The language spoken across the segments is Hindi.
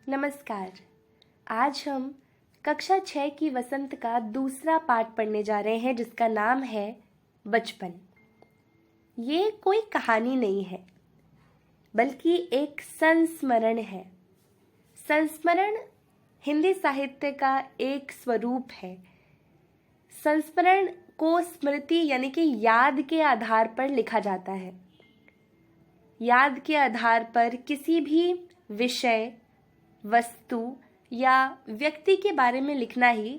नमस्कार। आज हम कक्षा 6 की वसंत का दूसरा पाठ पढ़ने जा रहे हैं जिसका नाम है बचपन। ये कोई कहानी नहीं है बल्कि एक संस्मरण है। संस्मरण हिंदी साहित्य का एक स्वरूप है। संस्मरण को स्मृति यानी कि याद के आधार पर लिखा जाता है। याद के आधार पर किसी भी विषय, वस्तु या व्यक्ति के बारे में लिखना ही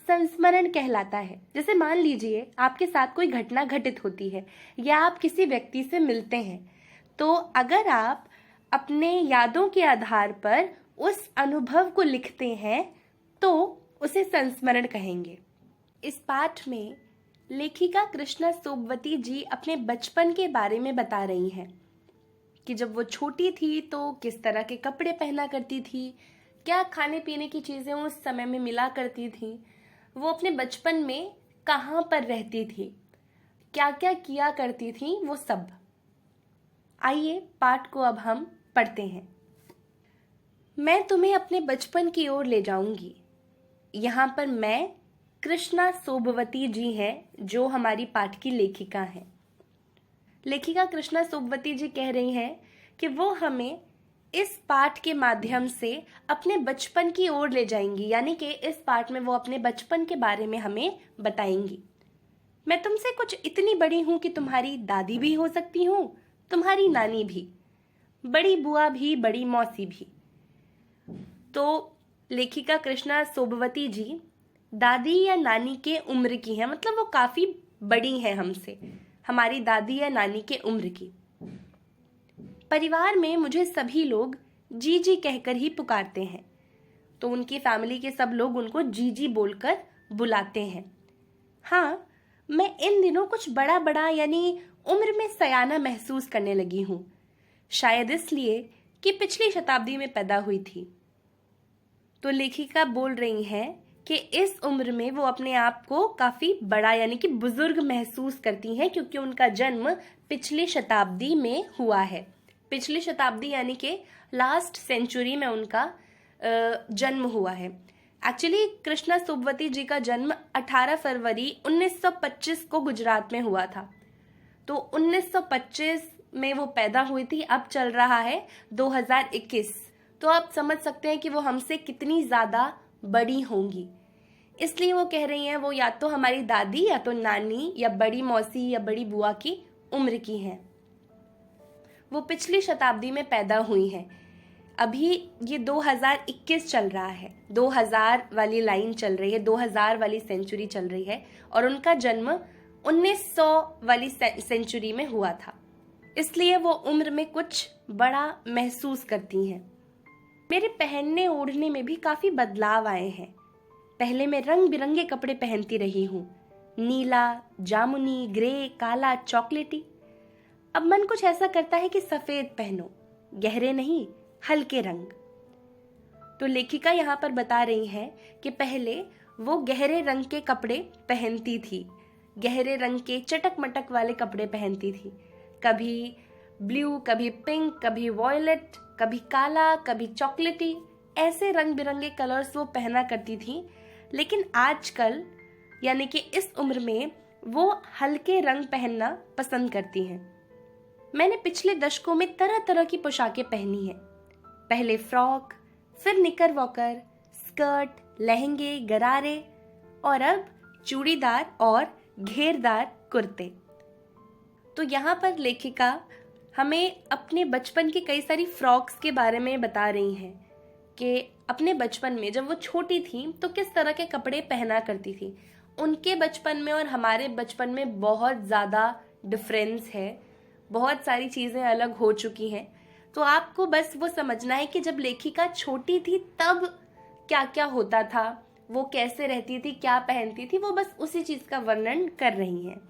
संस्मरण कहलाता है। जैसे मान लीजिए आपके साथ कोई घटना घटित होती है या आप किसी व्यक्ति से मिलते हैं, तो अगर आप अपने यादों के आधार पर उस अनुभव को लिखते हैं तो उसे संस्मरण कहेंगे। इस पाठ में लेखिका कृष्णा सोबवती जी अपने बचपन के बारे में बता रही हैं कि जब वो छोटी थी तो किस तरह के कपड़े पहना करती थी, क्या खाने पीने की चीज़ें उस समय में मिला करती थी, वो अपने बचपन में कहाँ पर रहती थी, क्या क्या किया करती थी, वो सब। आइए पाठ को अब हम पढ़ते हैं। मैं तुम्हें अपने बचपन की ओर ले जाऊंगी। यहाँ पर मैं कृष्णा सोबवती जी हैं जो हमारी पाठ की लेखिका हैं। लेखिका कृष्णा सोबवती जी कह रही हैं कि वो हमें इस पाठ के माध्यम से अपने बचपन की ओर ले जाएंगी, यानी कि इस पाठ में वो अपने बचपन के बारे में हमें बताएंगी। मैं तुमसे कुछ इतनी बड़ी हूं कि तुम्हारी दादी भी हो सकती हूं, तुम्हारी नानी भी, बड़ी बुआ भी, बड़ी मौसी भी। तो लेखिका कृष्णा सोबवती जी दादी या नानी के उम्र की हैं, मतलब वो काफी बड़ी हैं हमसे, हमारी दादी या नानी के उम्र की। परिवार में मुझे सभी लोग जीजी कहकर ही पुकारते हैं, तो उनकी फैमिली के सब लोग उनको जीजी बोलकर बुलाते हैं। हाँ, मैं इन दिनों कुछ बड़ा बड़ा यानी उम्र में सयाना महसूस करने लगी हूँ, शायद इसलिए कि पिछली शताब्दी में पैदा हुई थी। तो लेखिका बोल रही हैं कि इस उम्र में वो अपने आप को काफी बड़ा यानी कि बुजुर्ग महसूस करती हैं, क्योंकि उनका जन्म पिछली शताब्दी में हुआ है। पिछली शताब्दी यानी कि लास्ट सेंचुरी में उनका जन्म हुआ है। एक्चुअली कृष्णा सोबवती जी का जन्म 18 फरवरी 1925 को गुजरात में हुआ था। तो 1925 में वो पैदा हुई थी। अब चल रहा है 2021, तो आप समझ सकते हैं कि वो हमसे कितनी ज्यादा बड़ी होंगी। इसलिए वो कह रही हैं वो या तो हमारी दादी या तो नानी या बड़ी मौसी या बड़ी बुआ की उम्र की हैं। वो पिछली शताब्दी में पैदा हुई हैं। अभी ये 2021 चल रहा है, 2000 वाली लाइन चल रही है, 2000 वाली सेंचुरी चल रही है, और उनका जन्म 1900 वाली सेंचुरी में हुआ था। इसलिए वो उम्र में कुछ बड़ा महसूस करती हैं। मेरे पहनने ओढ़ने में भी काफी बदलाव आए हैं। पहले मैं रंग बिरंगे कपड़े पहनती रही हूँ, नीला, जामुनी, ग्रे, काला, चॉकलेटी। अब मन कुछ ऐसा करता है कि सफेद पहनो, गहरे नहीं, हल्के रंग। तो लेखिका यहाँ पर बता रही है कि पहले वो गहरे रंग के कपड़े पहनती थी, गहरे रंग के चटक मटक वाले कपड़े पहनती थी। कभी ब्लू, कभी पिंक, कभी वॉयलेट, कभी काला, कभी चॉकलेटी, ऐसे रंग बिरंगे कलर्स वो पहना करती थी। लेकिन आजकल यानी कि इस उम्र में वो हल्के रंग पहनना पसंद करती हैं। मैंने पिछले दशकों में तरह तरह की पोशाकें पहनी हैं। पहले फ्रॉक, फिर निकर वॉकर, स्कर्ट, लहंगे, गरारे, और अब चूड़ीदार और घेरदार कुर्ते। तो यहाँ पर लेखिका हमें अपने बचपन की कई सारी फ्रॉक्स के बारे में बता रही हैं कि अपने बचपन में जब वो छोटी थी तो किस तरह के कपड़े पहना करती थी। उनके बचपन में और हमारे बचपन में बहुत ज़्यादा डिफरेंस है, बहुत सारी चीज़ें अलग हो चुकी हैं। तो आपको बस वो समझना है कि जब लेखिका छोटी थी तब क्या क्या होता था, वो कैसे रहती थी, क्या पहनती थी, वो बस उसी चीज़ का वर्णन कर रही हैं।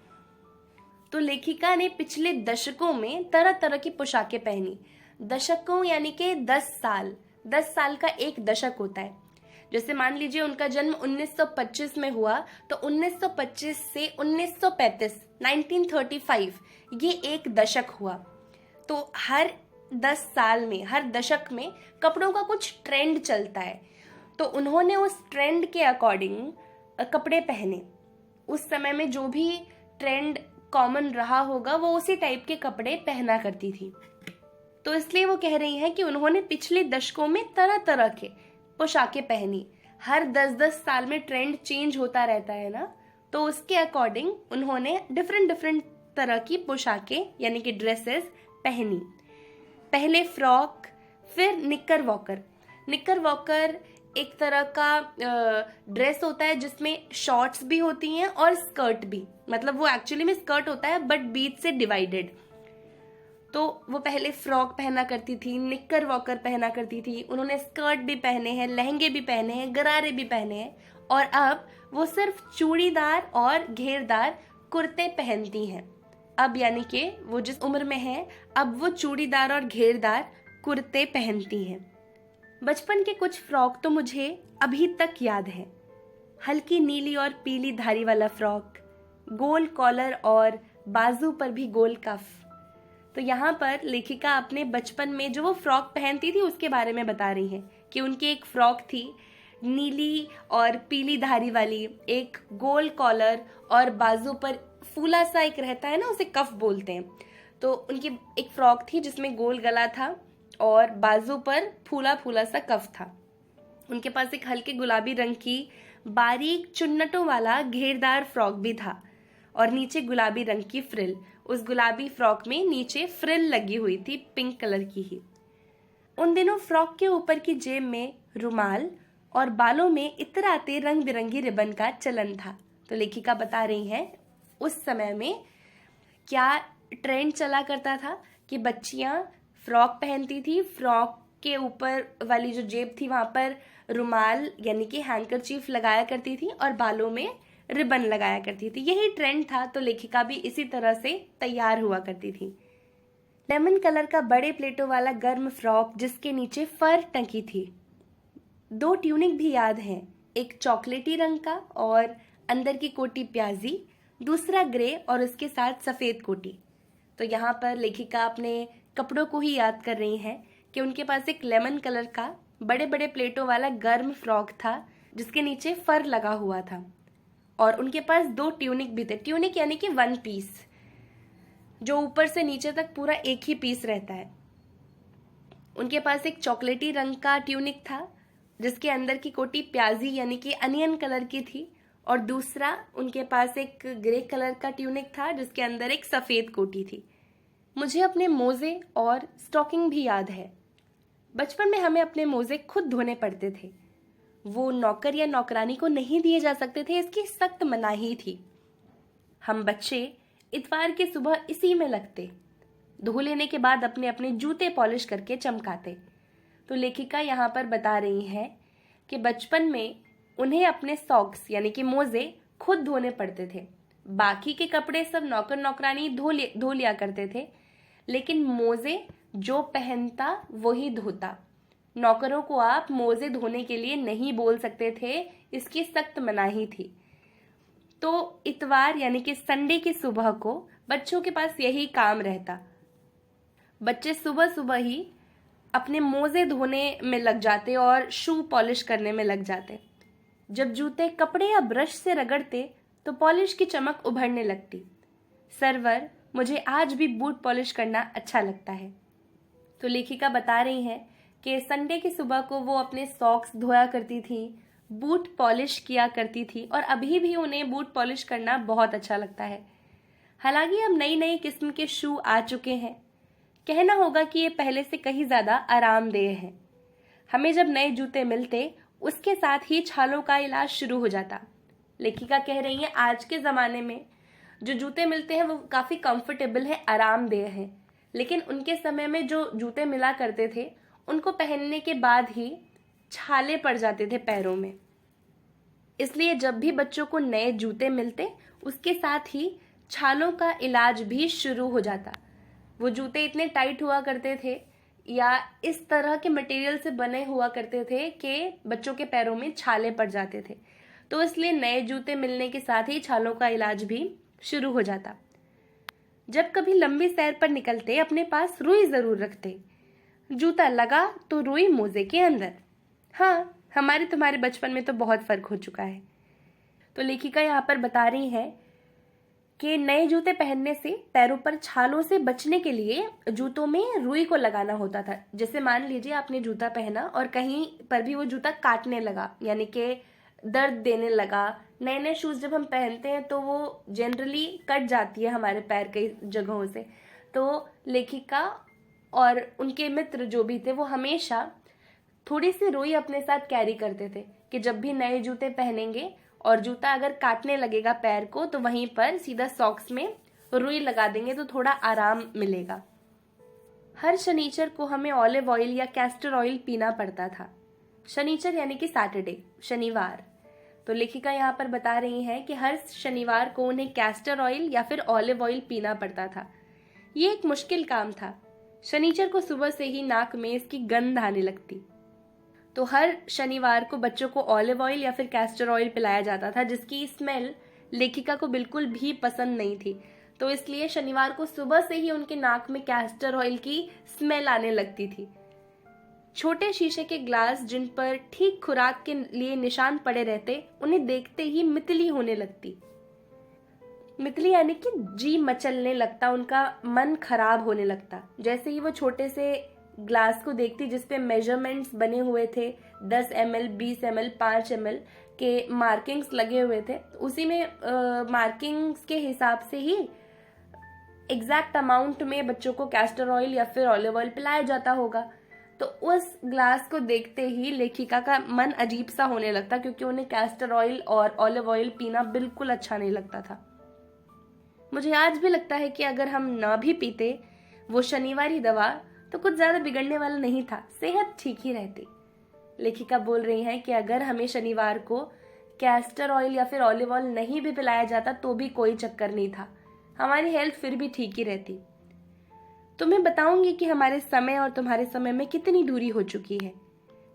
तो लेखिका ने पिछले दशकों में तरह तरह की पोशाकें पहनी। दशकों यानी कि 10 साल का एक दशक होता है। जैसे मान लीजिए उनका जन्म 1925 में हुआ, तो 1925 से 1935 1935 ये एक दशक हुआ। तो हर 10 साल में, हर दशक में कपड़ों का कुछ ट्रेंड चलता है, तो उन्होंने उस ट्रेंड के अकॉर्डिंग कपड़े पहने। उस समय में जो भी ट्रेंड कॉमन रहा होगा वो उसी टाइप के कपड़े पहना करती थी। तो इसलिए वो कह रही हैं कि उन्होंने पिछले दशकों में तरह तरह के पोशाकें पहनी। हर 10-10 साल में ट्रेंड चेंज होता रहता है ना, तो उसके अकॉर्डिंग उन्होंने डिफरेंट डिफरेंट तरह की पोशाकें यानी कि ड्रेसेस पहनी। पहले फ्रॉक, फिर निक्कर वॉकर। निक्कर वॉकर एक तरह का ड्रेस होता है जिसमें शॉर्ट्स भी होती हैं और स्कर्ट भी, मतलब वो एक्चुअली में स्कर्ट होता है बट बीच से डिवाइडेड। तो वो पहले फ्रॉक पहना करती थी, निक्कर वॉकर पहना करती थी, उन्होंने स्कर्ट भी पहने हैं, लहंगे भी पहने हैं, गरारे भी पहने हैं, और अब वो सिर्फ चूड़ीदार और घेरदार कुर्ते पहनती हैं। अब यानी कि वो जिस उम्र में है अब वो चूड़ीदार और घेरदार कुर्ते पहनती हैं। बचपन के कुछ फ्रॉक तो मुझे अभी तक याद है। हल्की नीली और पीली धारी वाला फ्रॉक, गोल कॉलर और बाजू पर भी गोल कफ। तो यहाँ पर लेखिका अपने बचपन में जो वो फ्रॉक पहनती थी उसके बारे में बता रही हैं कि उनकी एक फ्रॉक थी नीली और पीली धारी वाली, एक गोल कॉलर और बाजू पर फूला सा एक रहता है ना, उसे कफ बोलते हैं। तो उनकी एक फ्रॉक थी जिसमें गोल गला था और बाजू पर फूला फूला सा कफ था। उनके पास एक हल्के गुलाबी रंग की बारीक चुन्नटों वाला घेरदार फ्रॉक भी था और नीचे गुलाबी रंग की फ्रिल। उस गुलाबी फ्रॉक में नीचे फ्रिल लगी हुई थी पिंक कलर की ही। उन दिनों फ्रॉक के ऊपर की जेब में रुमाल और बालों में इतराते रंग बिरंगी रिबन का चलन था। तो लेखिका बता रही हैं उस समय में क्या ट्रेंड चला करता था कि बच्चियां फ्रॉक पहनती थी, फ्रॉक के ऊपर वाली जो जेब थी वहां पर रुमाल यानी कि हैंकरचीफ लगाया करती थी और बालों में रिबन लगाया करती थी। यही ट्रेंड था, तो लेखिका भी इसी तरह से तैयार हुआ करती थी। लेमन कलर का बड़े प्लेटों वाला गर्म फ्रॉक जिसके नीचे फर टंकी थी। 2 ट्यूनिक भी याद हैं, एक चॉकलेटी रंग का और अंदर की कोटी प्याजी, दूसरा ग्रे और उसके साथ सफेद कोटी। तो यहाँ पर लेखिका अपने कपड़ों को ही याद कर रही हैं कि उनके पास एक लेमन कलर का बड़े बड़े प्लेटों वाला गर्म फ्रॉक था जिसके नीचे फर लगा हुआ था और उनके पास 2 ट्यूनिक भी थे। ट्यूनिक यानी कि 1 पीस, जो ऊपर से नीचे तक पूरा एक ही पीस रहता है। उनके पास एक चॉकलेटी रंग का ट्यूनिक था जिसके अंदर की कोटी प्याजी यानी कि अनियन कलर की थी और दूसरा उनके पास एक ग्रे कलर का ट्यूनिक था जिसके अंदर एक सफेद कोटी थी। मुझे अपने मोजे और स्टॉकिंग भी याद है। बचपन में हमें अपने मोजे खुद धोने पड़ते थे। वो नौकर या नौकरानी को नहीं दिए जा सकते थे, इसकी सख्त मनाही थी। हम बच्चे इतवार की सुबह इसी में लगते, धो लेने के बाद अपने अपने जूते पॉलिश करके चमकाते। तो लेखिका यहाँ पर बता रही हैं कि बचपन में उन्हें अपने सॉक्स यानी कि मोजे खुद धोने पड़ते थे। बाकी के कपड़े सब नौकर नौकरानी धो लिया करते थे, लेकिन मोजे जो पहनता वही धोता। नौकरों को आप मोजे धोने के लिए नहीं बोल सकते थे, इसकी सख्त मनाही थी। तो इतवार यानी कि संडे की सुबह को बच्चों के पास यही काम रहता। बच्चे सुबह सुबह ही अपने मोजे धोने में लग जाते और शू पॉलिश करने में लग जाते। जब जूते कपड़े या ब्रश से रगड़ते तो पॉलिश की चमक उभरने लगती। सरवर, मुझे आज भी बूट पॉलिश करना अच्छा लगता है। तो लेखिका बता रही हैं कि संडे की सुबह को वो अपने सॉक्स धोया करती थी, बूट पॉलिश किया करती थी और अभी भी उन्हें बूट पॉलिश करना बहुत अच्छा लगता है। हालांकि अब नई नई किस्म के शू आ चुके हैं। कहना होगा कि ये पहले से कहीं ज़्यादा आरामदेह है। हमें जब नए जूते मिलते उसके साथ ही छालों का इलाज शुरू हो जाता। लेखिका कह रही है आज के ज़माने में जो जूते मिलते हैं वो काफ़ी कंफर्टेबल है, आरामदेह है, लेकिन उनके समय में जो जूते मिला करते थे उनको पहनने के बाद ही छाले पड़ जाते थे पैरों में। इसलिए जब भी बच्चों को नए जूते मिलते उसके साथ ही छालों का इलाज भी शुरू हो जाता। वो जूते इतने टाइट हुआ करते थे या इस तरह के मटेरियल से बने हुआ करते थे कि बच्चों के पैरों में छाले पड़ जाते थे, तो इसलिए नए जूते मिलने के साथ ही छालों का इलाज भी शुरू हो जाता। जब कभी लंबी सैर पर निकलते अपने पास रुई जरूर रखते। जूता लगा तो रुई मोजे के अंदर। हाँ, हमारे तुम्हारे बचपन में तो बहुत फर्क हो चुका है। तो लेखिका यहाँ पर बता रही है कि नए जूते पहनने से पैरों पर छालों से बचने के लिए जूतों में रुई को लगाना होता था। जैसे मान लीजिए आपने जूता पहना और कहीं पर भी वो जूता काटने लगा, यानी कि दर्द देने लगा। नए नए शूज़ जब हम पहनते हैं तो वो जनरली कट जाती है हमारे पैर कई जगहों से। तो लेखिका और उनके मित्र जो भी थे वो हमेशा थोड़ी सी रुई अपने साथ कैरी करते थे कि जब भी नए जूते पहनेंगे और जूता अगर काटने लगेगा पैर को तो वहीं पर सीधा सॉक्स में रुई लगा देंगे तो थोड़ा आराम मिलेगा। हर शनिचर को हमें ऑलिव ऑयल या कैस्टर ऑयल पीना पड़ता था। शनिचर यानी कि सैटरडे, शनिवार। तो लेखिका यहाँ पर बता रही हैं कि हर शनिवार को उन्हें कैस्टर ऑयल या फिर ऑलिव ऑयल पीना पड़ता था। ये एक मुश्किल काम था। शनिचर को सुबह से ही नाक में इसकी गंध आने लगती, तो हर शनिवार को बच्चों को ऑलिव ऑयल या फिर कैस्टर ऑयल पिलाया जाता था, जिसकी स्मेल लेखिका को बिल्कुल भी पसंद नहीं थी। तो इसलिए शनिवार को सुबह से ही उनके नाक में कैस्टर ऑयल की स्मेल आने लगती थी। छोटे शीशे के ग्लास जिन पर ठीक खुराक के लिए निशान पड़े रहते, उन्हें देखते ही मितली होने लगती। मितली यानी कि जी मचलने लगता, उनका मन खराब होने लगता। जैसे ही वो छोटे से ग्लास को देखती जिसपे मेजरमेंट्स बने हुए थे, 10 ml, 20 ml, 5 ml के मार्किंग्स लगे हुए थे, उसी में मार्किंग्स के हिसाब से ही एग्जैक्ट अमाउंट में बच्चों को कैस्टर ऑयल या फिर ऑलिव ऑयल पिलाया जाता होगा। तो उस ग्लास को देखते ही लेखिका का मन अजीब सा होने लगता, क्योंकि उन्हें कैस्टर ऑयल और ऑलिव ऑयल पीना बिल्कुल अच्छा नहीं लगता था। मुझे आज भी लगता है कि अगर हम ना भी पीते वो शनिवारी दवा तो कुछ ज्यादा बिगड़ने वाला नहीं था, सेहत ठीक ही रहती। लेखिका बोल रही हैं कि अगर हमें शनिवार को कैस्टर ऑयल या फिर ऑलिव ऑयल नहीं भी पिलाया जाता तो भी कोई चक्कर नहीं था, हमारी हेल्थ फिर भी ठीक ही रहती। तुम्हें बताऊंगी कि हमारे समय और तुम्हारे समय में कितनी दूरी हो चुकी है।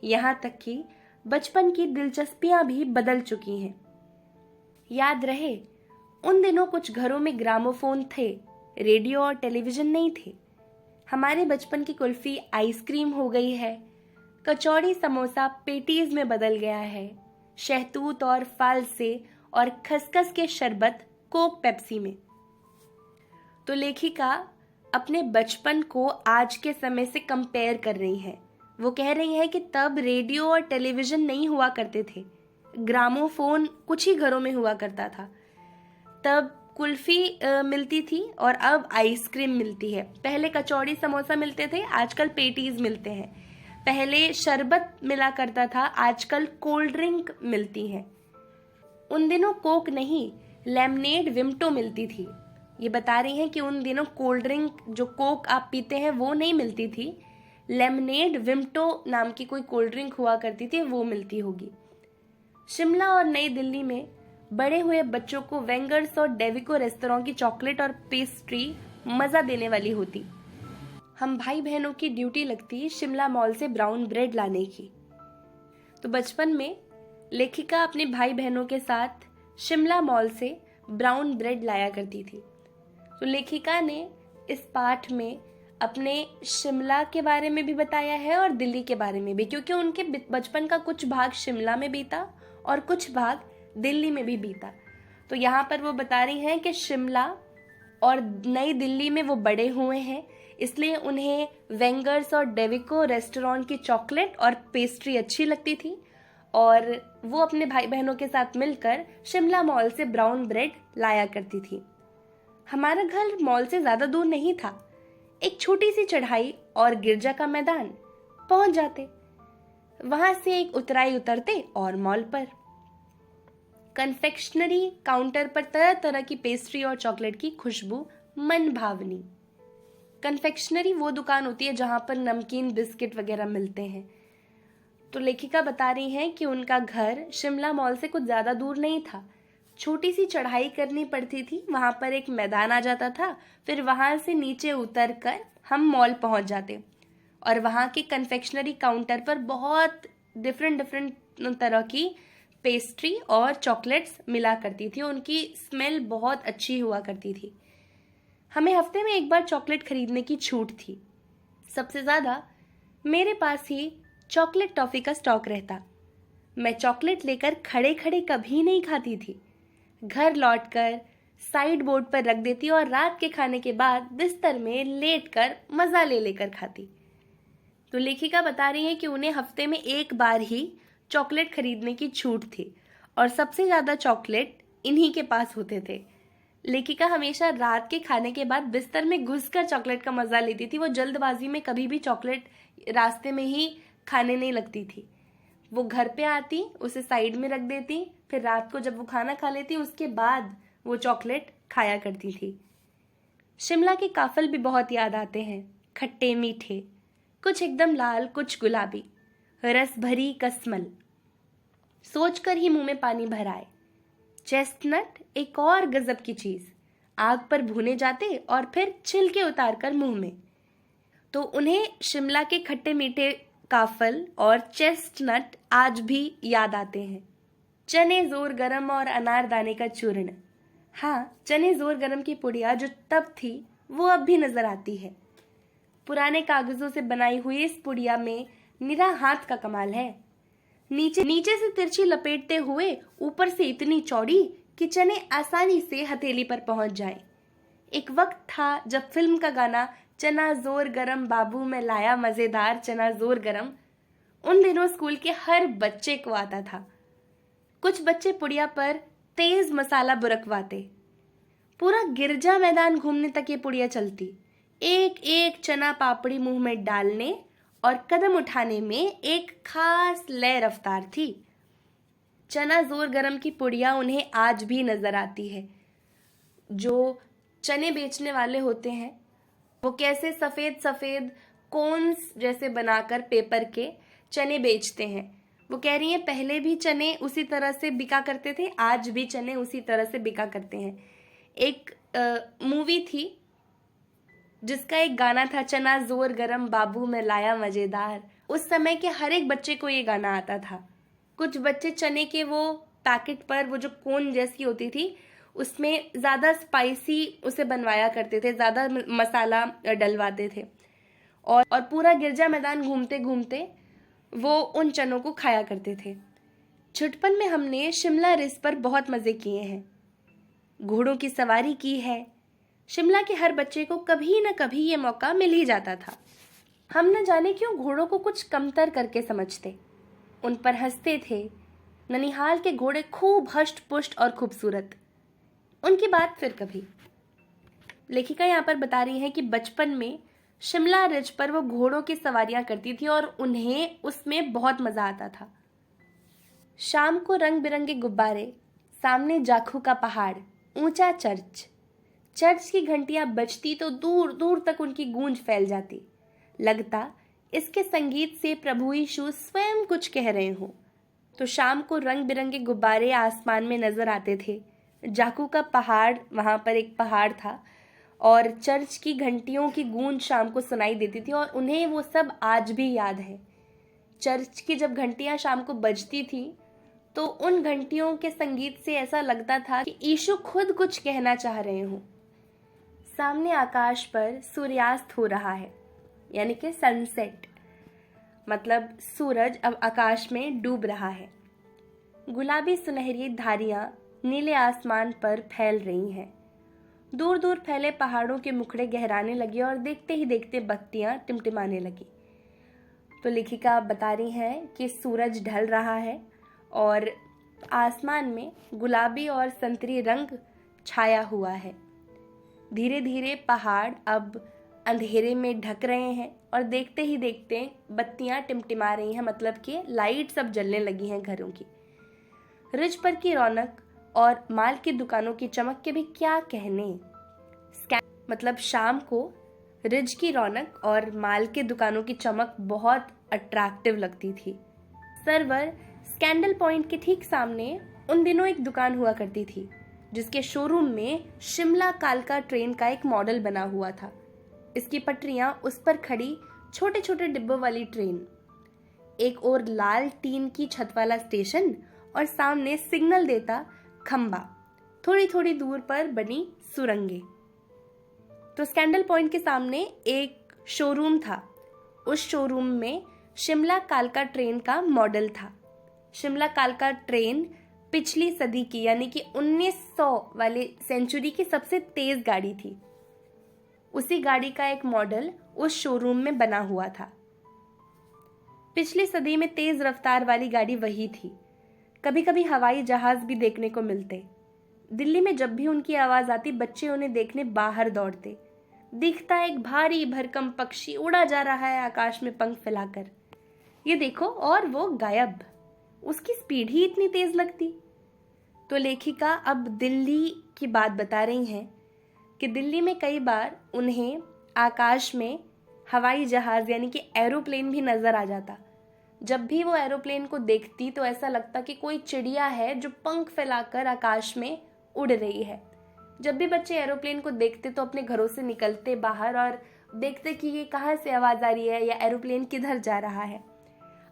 यहाँ तक कि बचपन की दिलचस्पियां भी बदल चुकी हैं। याद रहे, उन दिनों कुछ घरों में ग्रामोफोन थे, रेडियो और टेलीविजन नहीं थे। हमारे बचपन की कुल्फी आइसक्रीम हो गई है, कचौड़ी समोसा पेटीज में बदल गया है, शहतूत और फालसे और खसखस के शरबत कोक पेप्सी में। तो लेखिका अपने बचपन को आज के समय से कंपेयर कर रही हैं। वो कह रही हैं कि तब रेडियो और टेलीविजन नहीं हुआ करते थे, ग्रामोफोन कुछ ही घरों में हुआ करता था। तब कुल्फी मिलती थी और अब आइसक्रीम मिलती है। पहले कचौड़ी समोसा मिलते थे, आजकल पेटीज मिलते हैं। पहले शरबत मिला करता था, आजकल कोल्ड ड्रिंक मिलती है। उन दिनों कोक नहीं, लेमनेड विम्टो मिलती थी। ये बता रही हैं कि उन दिनों कोल्ड ड्रिंक जो कोक आप पीते हैं वो नहीं मिलती थी, लेमनेड विम्टो नाम की कोई कोल्ड ड्रिंक हुआ करती थी, वो मिलती होगी। शिमला और नई दिल्ली में बड़े हुए बच्चों को वेंगर्स और डेविको रेस्तरां की चॉकलेट और पेस्ट्री मजा देने वाली होती। हम भाई बहनों की ड्यूटी लगती शिमला मॉल से ब्राउन ब्रेड लाने की। तो बचपन में लेखिका अपने भाई बहनों के साथ शिमला मॉल से ब्राउन ब्रेड लाया करती थी। तो लेखिका ने इस पाठ में अपने शिमला के बारे में भी बताया है और दिल्ली के बारे में भी, क्योंकि उनके बचपन का कुछ भाग शिमला में बीता और कुछ भाग दिल्ली में भी बीता। तो यहाँ पर वो बता रही हैं कि शिमला और नई दिल्ली में वो बड़े हुए हैं, इसलिए उन्हें वेंगर्स और डेविको रेस्टोरेंट की चॉकलेट और पेस्ट्री अच्छी लगती थी और वो अपने भाई बहनों के साथ मिलकर शिमला मॉल से ब्राउन ब्रेड लाया करती थी। हमारा घर मॉल से ज्यादा दूर नहीं था, एक छोटी सी चढ़ाई और गिरजा का मैदान, पहुंच जाते। वहां से एक उतराई उतरते और मॉल पर कन्फेक्शनरी काउंटर पर तरह तरह की पेस्ट्री और चॉकलेट की खुशबू मन भावनी। कन्फेक्शनरी वो दुकान होती है जहां पर नमकीन बिस्किट वगैरह मिलते हैं। तो लेखिका बता रही हैं कि उनका घर शिमला मॉल से कुछ ज्यादा दूर नहीं था, छोटी सी चढ़ाई करनी पड़ती थी, वहां पर एक मैदान आ जाता था, फिर वहां से नीचे उतरकर हम मॉल पहुंच जाते और वहां के कन्फेक्शनरी काउंटर पर बहुत डिफरेंट तरह की पेस्ट्री और चॉकलेट्स मिला करती थी। उनकी स्मेल बहुत अच्छी हुआ करती थी। हमें हफ्ते में एक बार चॉकलेट खरीदने की छूट थी। सबसे ज्यादा मेरे पास ही चॉकलेट टॉफ़ी का स्टॉक रहता। मैं चॉकलेट लेकर खड़े खड़े कभी नहीं खाती थी। घर लौटकर साइड बोर्ड पर रख देती और रात के खाने के बाद बिस्तर में लेटकर मज़ा ले लेकर खाती। तो लेखिका बता रही है कि उन्हें हफ्ते में एक बार ही चॉकलेट खरीदने की छूट थी और सबसे ज़्यादा चॉकलेट इन्हीं के पास होते थे। लेखिका हमेशा रात के खाने के बाद बिस्तर में घुसकर चॉकलेट का मज़ा लेती थी। वो जल्दबाजी में कभी भी चॉकलेट रास्ते में ही खाने नहीं लगती थी। वो घर पे आती, उसे साइड में रख देती, फिर रात को जब वो खाना खा लेती उसके बाद वो चॉकलेट खाया करती थी। शिमला के काफल भी बहुत याद आते हैं, खट्टे मीठे, कुछ एकदम लाल कुछ गुलाबी, रस भरी कसमल, सोचकर ही मुंह में पानी भर आए। चेस्टनट एक और गजब की चीज, आग पर भुने जाते और फिर छिलके उतारकर मुंह में। तो उन्हें शिमला के खट्टे मीठे काफल और चेस्टनट आज भी याद आते हैं। चने जोर गरम और अनारदाने का चूर्ण। हाँ, चने जोर गरम की पुड़िया जो तब थी वो अब भी नजर आती है। पुराने कागजों से बनाई हुई इस पुड़िया में निरा हाथ का कमाल है। नीचे से तिरछी लपेटते हुए ऊपर से इतनी चौड़ी कि चने आसानी से हथेली पर पहुंच जाए। एक वक्त था जब फिल्म का गाना चना जोर गरम बाबू में लाया मजेदार चना जोर गरम उन दिनों स्कूल के हर बच्चे को आता था। कुछ बच्चे पुड़िया पर तेज मसाला बुरकवाते। पूरा गिरजा मैदान घूमने तक ये पुड़िया चलती। एक एक चना पापड़ी मुंह में डालने और कदम उठाने में एक खास लय रफ्तार थी। चना जोर गरम की पुड़िया उन्हें आज भी नजर आती है। जो चने बेचने वाले होते हैं वो कैसे सफेद सफेद कोन्स जैसे बनाकर पेपर के चने बेचते हैं। वो कह रही हैं पहले भी चने उसी तरह से बिका करते थे, आज भी चने उसी तरह से बिका करते हैं। एक मूवी थी जिसका एक गाना था चना जोर गरम बाबू में लाया मजेदार। उस समय के हर एक बच्चे को ये गाना आता था। कुछ बच्चे चने के वो पैकेट पर वो जो कोन जैसी होती थी उसमें ज़्यादा स्पाइसी उसे बनवाया करते थे, ज़्यादा मसाला डलवाते थे और पूरा गिरजा मैदान घूमते घूमते वो उन चनों को खाया करते थे। छुटपन में हमने शिमला रिस पर बहुत मज़े किए हैं, घोड़ों की सवारी की है। शिमला के हर बच्चे को कभी न कभी ये मौका मिल ही जाता था। हम न जाने क्यों घोड़ों को कुछ कमतर करके समझते, उन पर हंसते थे। ननिहाल के घोड़े खूब हष्ट पुष्ट और खूबसूरत। उनकी बात फिर कभी। लेखिका यहाँ पर बता रही है कि बचपन में शिमला रिज पर वो घोड़ों की सवारियां करती थी और उन्हें उसमें बहुत मजा आता था। शाम को रंग बिरंगे गुब्बारे, सामने जाखू का पहाड़, ऊंचा चर्च की घंटियां बजती तो दूर दूर तक उनकी गूंज फैल जाती। लगता इसके संगीत से प्रभु यीशु स्वयं कुछ कह रहे हो। तो शाम को रंग बिरंगे गुब्बारे आसमान में नजर आते थे। जाकू का पहाड़, वहां पर एक पहाड़ था और चर्च की घंटियों की गूंज शाम को सुनाई देती थी और उन्हें वो सब आज भी याद है। चर्च की जब घंटियां शाम को बजती थी तो उन घंटियों के संगीत से ऐसा लगता था कि यीशु खुद कुछ कहना चाह रहे हो। सामने आकाश पर सूर्यास्त हो रहा है, यानी कि सनसेट, मतलब सूरज अब आकाश में डूब रहा है। गुलाबी सुनहरी धारियां नीले आसमान पर फैल रही हैं। दूर दूर फैले पहाड़ों के मुखड़े गहराने लगे और देखते ही देखते बत्तियां टिमटिमाने लगी। तो लेखिका बता रही हैं कि सूरज ढल रहा है और आसमान में गुलाबी और संतरी रंग छाया हुआ है। धीरे धीरे पहाड़ अब अंधेरे में ढक रहे हैं और देखते ही देखते बत्तियां टिमटिमा रही हैं, मतलब कि लाइट सब जलने लगी हैं घरों की। रिज पर की रौनक और माल की दुकानों की चमक के भी क्या कहने। मतलब शाम को रिज की रौनक और माल के दुकानों की चमक बहुत अट्रैक्टिव लगती थी। सर्वर स्कैंडल पॉइंट के ठीक सामने उन दिनों एक दुकान हुआ करती थी जिसके शोरूम में शिमला कालका ट्रेन का एक मॉडल बना हुआ था। इसकी पटरियां, उस पर खड़ी छोटे छोटे डिब्बों वाली ट्रेन, एक और लाल टीन की छत वाला स्टेशन और सामने सिग्नल देता खंबा, थोड़ी थोड़ी दूर पर बनी सुरंगें। तो स्कैंडल पॉइंट के सामने एक शोरूम था उस शोरूम में शिमला कालका ट्रेन का मॉडल था। शिमला कालका ट्रेन पिछली सदी की यानी कि 1900 वाली सेंचुरी की सबसे तेज गाड़ी थी। उसी गाड़ी का एक मॉडल उस शोरूम में बना हुआ था। पिछली सदी में तेज रफ्तार वाली गाड़ी वही थी। कभी कभी हवाई जहाज भी देखने को मिलते। दिल्ली में जब भी उनकी आवाज आती बच्चे उन्हें देखने बाहर दौड़ते। दिखता एक भारी भरकम पक्षी उड़ा जा रहा है आकाश में पंख फैलाकर, ये देखो, और वो गायब। उसकी स्पीड ही इतनी तेज लगती। तो लेखिका अब दिल्ली की बात बता रही हैं कि दिल्ली में कई बार उन्हें आकाश में हवाई जहाज यानी कि एरोप्लेन भी नजर आ जाता। जब भी वो एरोप्लेन को देखती तो ऐसा लगता कि कोई चिड़िया है जो पंख फैलाकर आकाश में उड़ रही है। जब भी बच्चे एरोप्लेन को देखते तो अपने घरों से निकलते बाहर और देखते कि ये कहाँ से आवाज आ रही है या एरोप्लेन किधर जा रहा है।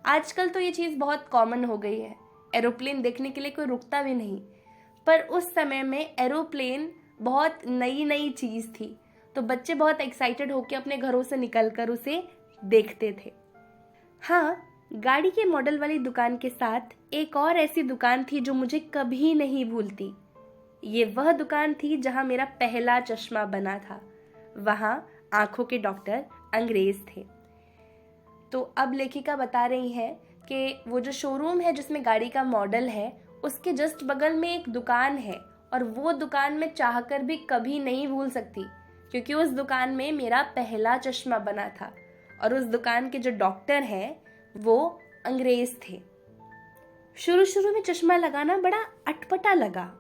आजकल तो ये चीज बहुत कॉमन हो गई है, एरोप्लेन देखने के लिए कोई रुकता भी नहीं, पर उस समय में एरोप्लेन बहुत नई नई चीज थी, तो बच्चे बहुत एक्साइटेड होकर अपने घरों से निकलकर उसे देखते थे। हाँ, गाड़ी के मॉडल वाली दुकान के साथ एक और ऐसी दुकान थी जो मुझे कभी नहीं भूलती। ये वह दुकान थी जहां मेरा पहला चश्मा बना था। वहां आंखों के डॉक्टर अंग्रेज थे। तो अब लेखिका बता रही है कि वो जो शोरूम है जिसमें गाड़ी का मॉडल है उसके जस्ट बगल में एक दुकान है, और वो दुकान मैं चाहकर भी कभी नहीं भूल सकती क्योंकि उस दुकान में मेरा पहला चश्मा बना था और उस दुकान के जो डॉक्टर हैं वो अंग्रेज थे। शुरू शुरू में चश्मा लगाना बड़ा अटपटा लगा।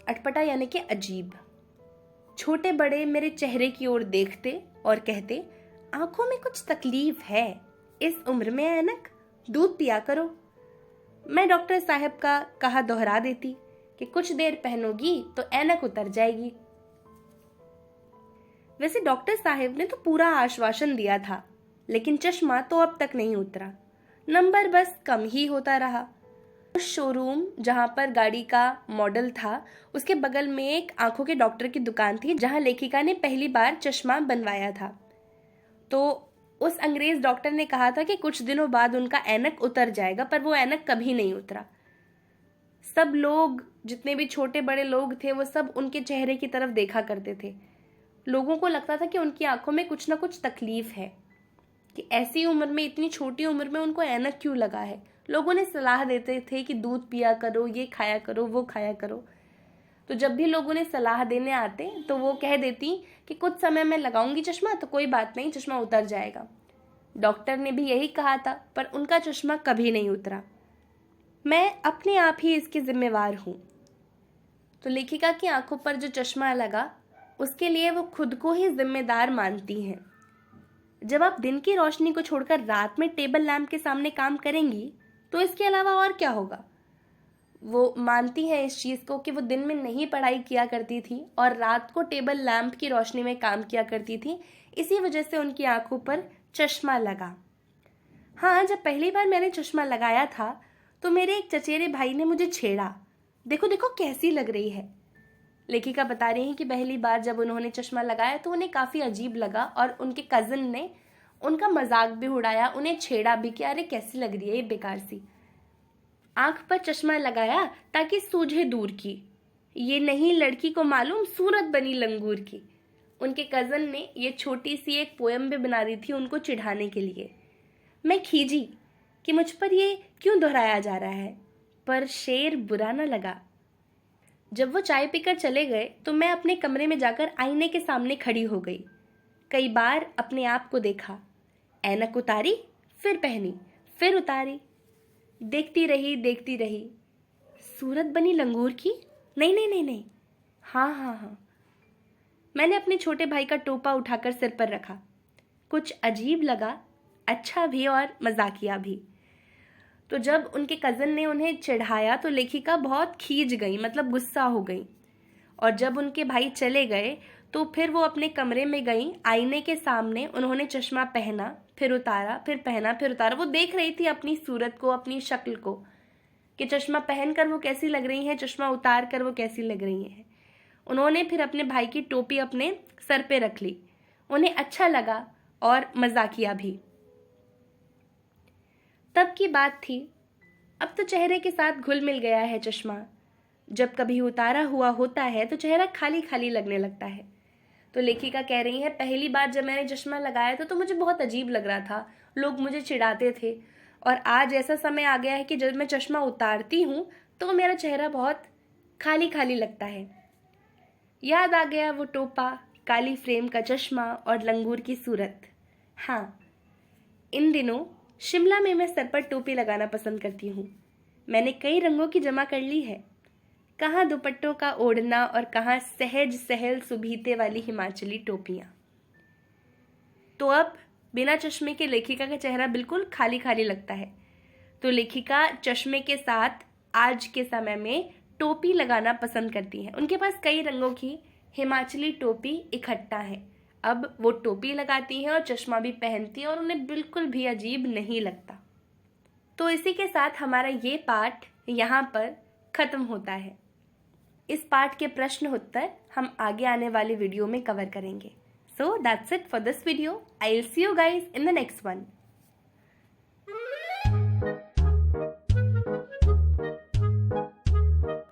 अटपटा यानी कि अजीब। छोटे बड़े मेरे चेहरे की ओर देखते और कहते, आंखों में कुछ तकलीफ है, इस उम्र में ऐनक, दूध पिया करो। मैं डॉक्टर साहब का कहा दोहरा देती कि कुछ देर पहनोगी तो ऐनक उतर जाएगी। वैसे डॉक्टर साहब ने तो पूरा आश्वासन दिया था, लेकिन चश्मा तो अब तक नहीं उतरा, नंबर बस कम ही होता रहा। उस शोरूम जहां पर गाड़ी का मॉडल था उसके बगल में एक आंखों के डॉक्टर की दुकान थी जहां लेखिका ने पहली बार चश्मा बनवाया था। तो उस अंग्रेज डॉक्टर ने कहा था कि कुछ दिनों बाद उनका ऐनक उतर जाएगा, पर वो ऐनक कभी नहीं उतरा। सब लोग, जितने भी छोटे बड़े लोग थे, वो सब उनके चेहरे की तरफ देखा करते थे। लोगों को लगता था कि उनकी आंखों में कुछ ना कुछ तकलीफ है, कि ऐसी उम्र में, इतनी छोटी उम्र में उनको ऐनक क्यों लगा है। लोगों ने सलाह देते थे कि दूध पिया करो, ये खाया करो, वो खाया करो। तो जब भी लोग उन्हें सलाह देने आते तो वो कह देती कि कुछ समय में लगाऊंगी चश्मा, तो कोई बात नहीं, चश्मा उतर जाएगा। डॉक्टर ने भी यही कहा था, पर उनका चश्मा कभी नहीं उतरा। मैं अपने आप ही इसकी जिम्मेवार हूं। तो लेखिका की आंखों पर जो चश्मा लगा उसके लिए वो खुद को ही जिम्मेदार मानती हैं। जब आप दिन की रोशनी को छोड़कर रात में टेबल लैंप के सामने काम करेंगी तो इसके अलावा और क्या होगा। वो मानती है इस चीज को कि वो दिन में नहीं पढ़ाई किया करती थी और रात को टेबल लैंप की रोशनी में काम किया करती थी, इसी वजह से उनकी आंखों पर चश्मा लगा। हाँ, जब पहली बार मैंने चश्मा लगाया था तो मेरे एक चचेरे भाई ने मुझे छेड़ा, देखो देखो कैसी लग रही है। लेखिका बता रही हैं कि पहली बार जब उन्होंने चश्मा लगाया तो उन्हें काफी अजीब लगा और उनके कजिन ने उनका मजाक भी उड़ाया, उन्हें छेड़ा भी कि अरे कैसी लग रही है ये बेकार सी। आंख पर चश्मा लगाया ताकि सूझे दूर की, ये नहीं लड़की को मालूम सूरत बनी लंगूर की। उनके कजन ने ये छोटी सी एक पोयम भी बना दी थी उनको चिढ़ाने के लिए। मैं खीजी कि मुझ पर ये क्यों दोहराया जा रहा है, पर शेर बुरा न लगा। जब वो चाय पीकर चले गए तो मैं अपने कमरे में जाकर आईने के सामने खड़ी हो गई। कई बार अपने आप को देखा, ऐनक उतारी, फिर पहनी, फिर उतारी, देखती रही। सूरत बनी लंगूर की? नहीं नहीं नहीं नहीं, हाँ। मैंने अपने छोटे भाई का टोपा उठाकर सिर पर रखा। कुछ अजीब लगा, अच्छा भी और मजाकिया भी। तो जब उनके कजन ने उन्हें चिढ़ाया तो लेखिका बहुत खींच गई, मतलब गुस्सा हो गई। और जब उनके भाई चले गए तो फिर वो अपने कमरे में गई, आईने के सामने उन्होंने चश्मा पहना, फिर उतारा, फिर पहना, फिर उतारा। वो देख रही थी अपनी सूरत को, अपनी शक्ल को, कि चश्मा पहनकर वो कैसी लग रही हैं, चश्मा उतार कर वो कैसी लग रही हैं। उन्होंने फिर अपने भाई की टोपी अपने सर पे रख ली। उन्हें अच्छा लगा और मजाकिया भी। तब की बात थी, अब तो चेहरे के साथ घुल मिल गया है चश्मा। जब कभी उतारा हुआ होता है तो चेहरा खाली खाली लगने लगता है। तो लेखिका कह रही है, पहली बार जब मैंने चश्मा लगाया था तो मुझे बहुत अजीब लग रहा था, लोग मुझे चिढ़ाते थे। और आज ऐसा समय आ गया है कि जब मैं चश्मा उतारती हूँ तो मेरा चेहरा बहुत खाली खाली लगता है। याद आ गया वो टोपा, काली फ्रेम का चश्मा और लंगूर की सूरत। हाँ, इन दिनों शिमला में मैं सर पर टोपी लगाना पसंद करती हूँ। मैंने कई रंगों की जमा कर ली है, कहाँ दुपट्टों का ओढ़ना और कहाँ सहज सहल सुभीते वाली हिमाचली टोपियाँ। तो अब बिना चश्मे के लेखिका का चेहरा बिल्कुल खाली खाली लगता है। तो लेखिका चश्मे के साथ आज के समय में टोपी लगाना पसंद करती हैं। उनके पास कई रंगों की हिमाचली टोपी इकट्ठा है। अब वो टोपी लगाती हैं और चश्मा भी पहनती हैं और उन्हें बिल्कुल भी अजीब नहीं लगता। तो इसी के साथ हमारा ये पाठ यहाँ पर खत्म होता है। इस पाठ के प्रश्न उत्तर हम आगे आने वाले वीडियो में कवर करेंगे। So that's it for this video. I'll see you guys in the next one.